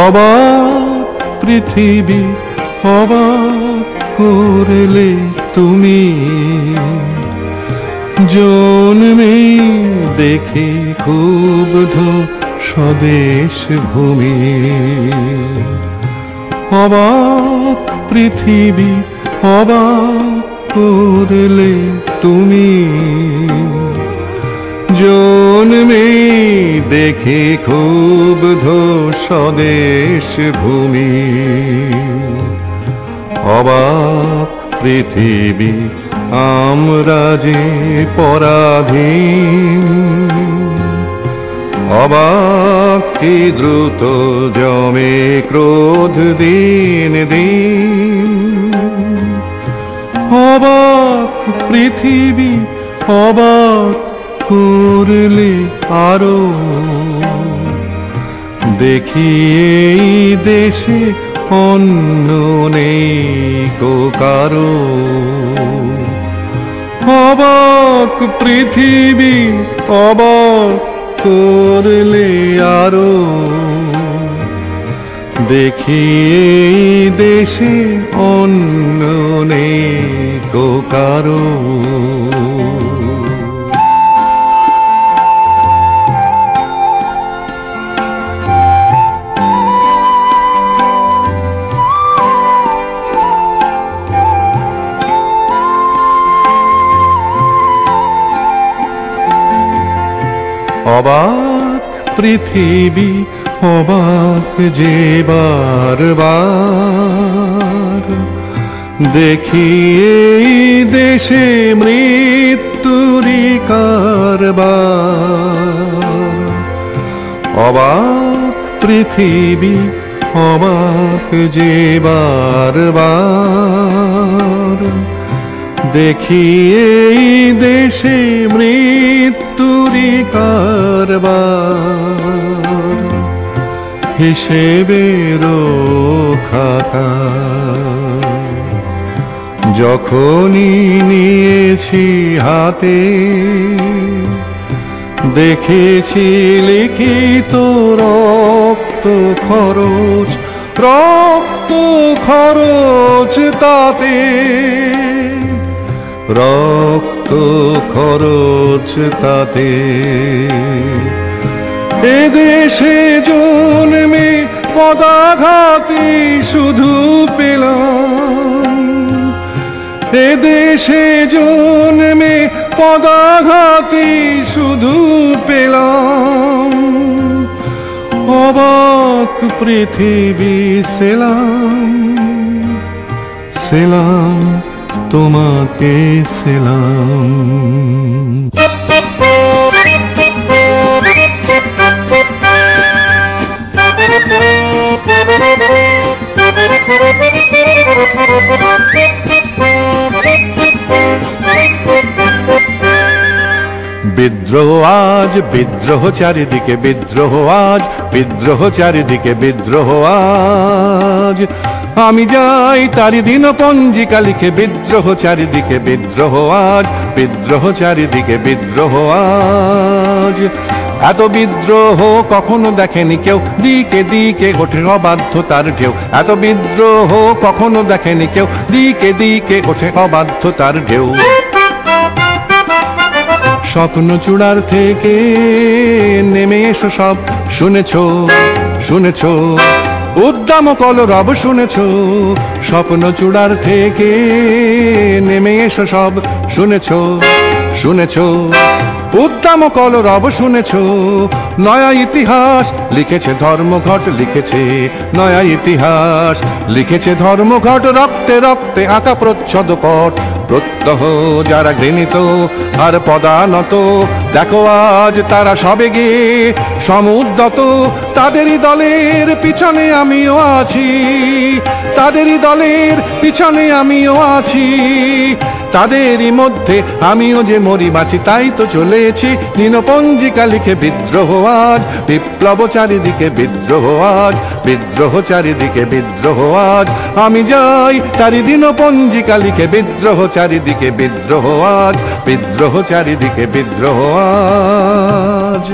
অবাক পৃথিবী অবাক করলে তুমি, জন্মে দেখে ক্ষুব্ধ স্বদেশ ভূমি। অবাক পৃথিবী অবাক করলে তুমি, জন্মে দেখে ক্ষুব্ধ স্বদেশ ভূমি। অবাক পৃথিবী আমরা যে পরাধীন, অবাক কি দ্রুত জমে ক্রোধ দিন দিন। অবাক পৃথিবী অবাক করলে আরো, দেখি এই দেশে অন্য নেই কো কারো। অবাক পৃথিবী অবাক করলে আরো, দেখি এই দেশে অন্য নেই কো কারো। অবাক পৃথিবী অবাক যে বারবার, দেখি এই দেশে মৃত্যুরই কারবার। অবাক পৃথিবী অবাক যে বারবার, দেখি এই দেশে মৃত্যুরই কারবার। হিসেবেরও খাতা যখনই নিয়েছি হাতে, দেখেছি লিখিত রক্ত খরচ, রক্ত খরচ তাতে, রক্ত খরচ তাতে। এদেশে জন্মে পদাঘাতে শুধু পেলাম, এদেশে জন্মে পদাঘাতে শুধু পেলাম। অবাক পৃথিবী সেলাম, সেলাম তোমাকে সেলাম। বিদ্রোহ আজ বিদ্রোহ চারিদিকে, বিদ্রোহ আজ বিদ্রোহ চারিদিকে, বিদ্রোহ আজ। আমি যাই তারি দিন পঞ্জিকা লিখে, বিদ্রোহ চারিদিকে, বিদ্রোহ আজ, বিদ্রোহ চারিদিকে, বিদ্রোহ আজ। এত বিদ্রোহ কখনো দেখেনি কেউ, দিকে দিকে ওঠে অবাধ্যতার ঢেউ। এত বিদ্রোহ কখনো দেখেনি কেউ, দিকে দিকে ওঠে অবাধ্যতার ঢেউ। স্বপ্ন চূড়ার থেকে নেমে এসো সব, শুনেছো শুনেছো উদ্দাম কলরব শুনেছো। স্বপ্ন চূড়ার থেকে নেমে এসো সব, শুনেছো শুনেছো উদ্দাম কলরব শুনেছো। নয়া ইতিহাস লিখেছে ধর্মঘট, লিখেছে নয়া ইতিহাস লিখেছে ধর্মঘট। রক্তে রক্তে আঁকা প্রচ্ছদ পট, প্রত্যহ যারা ঘৃণিত আর পদানত, দেখো আজ তারা সবে গিয়ে সমুদ্যত। তাদেরই দলের পিছনে আমিও আছি, তাদেরই দলের পিছনে আমিও আছি। তাদেরই মধ্যে আমিও যে মরি বাঁচি, তাই তো চলেছি দিনপঞ্জিকা লিখে। বিদ্রোহ আজ বিপ্লব চারিদিকে, বিদ্রোহ আজ বিদ্রোহ চারিদিকে, বিদ্রোহ আজ। আমি যাই তারি দিনপঞ্জিকা লিখে, বিদ্রোহ চারিদিকে, বিদ্রোহ আজ, বিদ্রোহ চারিদিকে, বিদ্রোহ আজ।